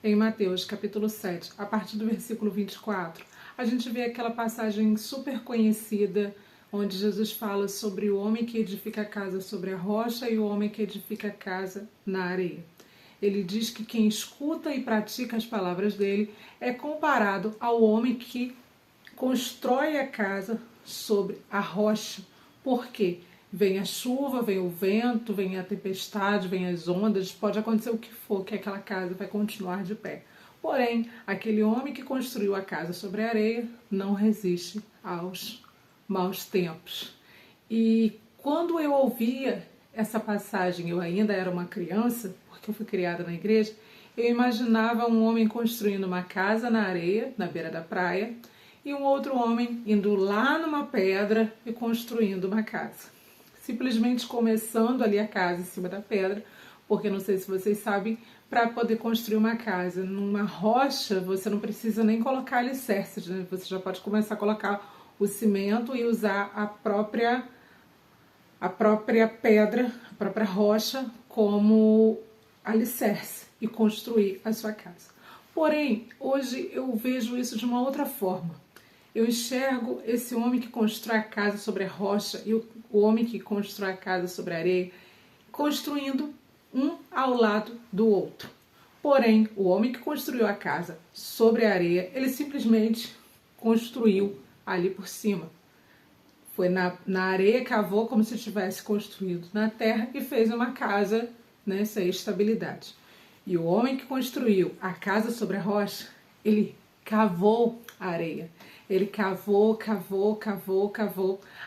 em Mateus capítulo 7, a partir do versículo 24, a gente vê aquela passagem super conhecida onde Jesus fala sobre o homem que edifica a casa sobre a rocha e o homem que edifica a casa na areia. Ele diz que quem escuta e pratica as palavras dele é comparado ao homem que constrói a casa sobre a rocha. Por quê? Vem a chuva, vem o vento, vem a tempestade, vem as ondas, pode acontecer o que for, que aquela casa vai continuar de pé. Porém, aquele homem que construiu a casa sobre a areia não resiste aos maus tempos. E quando eu ouvia essa passagem, eu ainda era uma criança, porque eu fui criada na igreja, eu imaginava um homem construindo uma casa na areia, na beira da praia, e um outro homem indo lá numa pedra e construindo uma casa. Simplesmente começando ali a casa em cima da pedra, porque não sei se vocês sabem, para poder construir uma casa numa rocha, você não precisa nem colocar alicerces, né? Você já pode começar a colocar o cimento e usar a própria pedra, a própria rocha como alicerce e construir a sua casa. Porém, hoje eu vejo isso de uma outra forma. Eu enxergo esse homem que constrói a casa sobre a rocha e o homem que constrói a casa sobre a areia construindo um ao lado do outro. Porém, o homem que construiu a casa sobre a areia, ele simplesmente construiu ali por cima. Foi na areia, cavou como se tivesse construído na terra e fez uma casa, né, sem estabilidade. E o homem que construiu a casa sobre a rocha, ele cavou a areia. Ele cavou,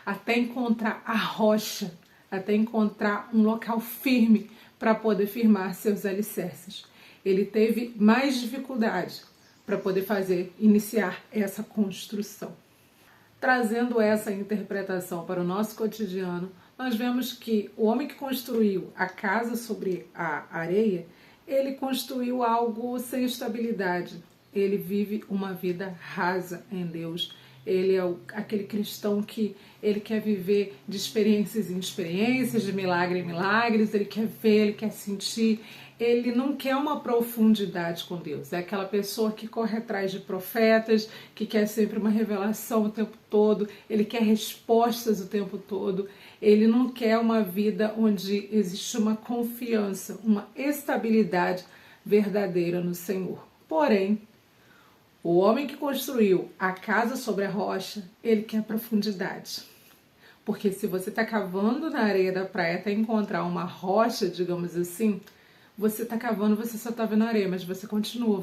até encontrar a rocha, até encontrar um local firme para poder firmar seus alicerces. Ele teve mais dificuldade para poder iniciar essa construção. Trazendo essa interpretação para o nosso cotidiano, nós vemos que o homem que construiu a casa sobre a areia, ele construiu algo sem estabilidade. Ele vive uma vida rasa em Deus. Ele é aquele cristão que ele quer viver de experiências em experiências, de milagre em milagres, ele quer ver, ele quer sentir, ele não quer uma profundidade com Deus. É aquela pessoa que corre atrás de profetas, que quer sempre uma revelação o tempo todo, ele quer respostas o tempo todo, ele não quer uma vida onde existe uma confiança, uma estabilidade verdadeira no Senhor. Porém, o homem que construiu a casa sobre a rocha, ele quer profundidade. Porque se você está cavando na areia da praia até encontrar uma rocha, digamos assim, você está cavando, você só está vendo areia, mas você continua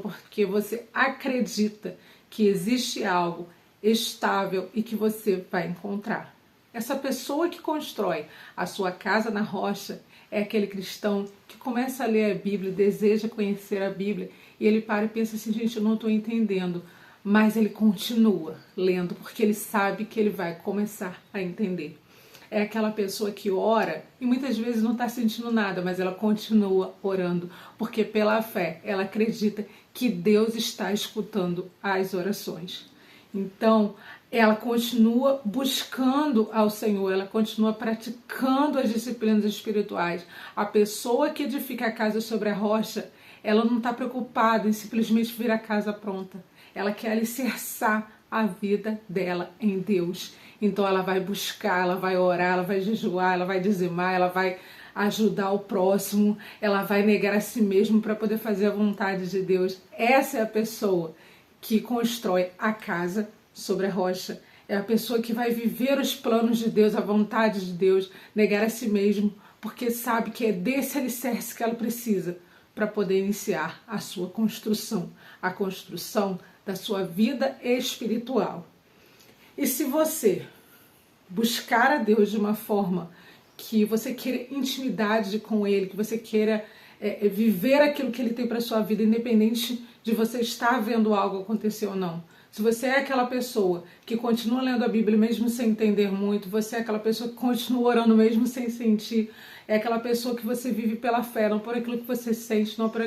porque você acredita que existe algo estável e que você vai encontrar. Essa pessoa que constrói a sua casa na rocha é aquele cristão que começa a ler a Bíblia, deseja conhecer a Bíblia, e ele para e pensa assim, gente, eu não estou entendendo, mas ele continua lendo, porque ele sabe que ele vai começar a entender. É aquela pessoa que ora e muitas vezes não está sentindo nada, mas ela continua orando, porque pela fé ela acredita que Deus está escutando as orações. Então, ela continua buscando ao Senhor, ela continua praticando as disciplinas espirituais. A pessoa que edifica a casa sobre a rocha, ela não está preocupada em simplesmente vir a casa pronta. Ela quer alicerçar a vida dela em Deus. Então ela vai buscar, ela vai orar, ela vai jejuar, ela vai dizimar, ela vai ajudar o próximo, ela vai negar a si mesma para poder fazer a vontade de Deus. Essa é a pessoa que constrói a casa sobre a rocha. É a pessoa que vai viver os planos de Deus, a vontade de Deus, negar a si mesmo, porque sabe que é desse alicerce que ela precisa para poder iniciar a sua construção, a construção da sua vida espiritual. E se você buscar a Deus de uma forma que você queira intimidade com Ele, que você queira viver aquilo que Ele tem para a sua vida, independente de você estar vendo algo acontecer ou não. Se você é aquela pessoa que continua lendo a Bíblia mesmo sem entender muito, você é aquela pessoa que continua orando mesmo sem sentir, é aquela pessoa que você vive pela fé, não por aquilo que você sente, não por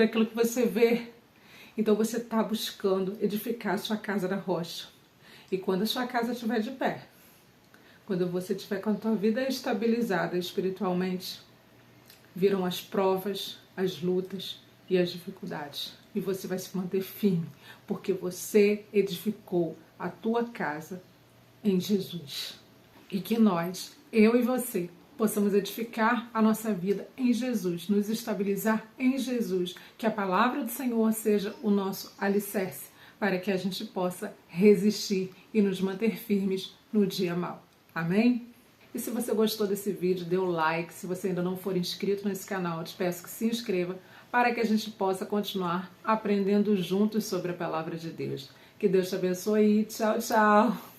aquilo que você vê. Então você está buscando edificar a sua casa na rocha. E quando a sua casa estiver de pé, quando você estiver com a tua vida estabilizada espiritualmente, virão as provas, as lutas, e as dificuldades. E você vai se manter firme, porque você edificou a tua casa em Jesus. E que nós, eu e você, possamos edificar a nossa vida em Jesus, nos estabilizar em Jesus, que a palavra do Senhor seja o nosso alicerce, para que a gente possa resistir e nos manter firmes no dia mau. Amém? E se você gostou desse vídeo, dê o like. Se você ainda não for inscrito nesse canal, eu te peço que se inscreva para que a gente possa continuar aprendendo juntos sobre a palavra de Deus. Que Deus te abençoe e tchau, tchau!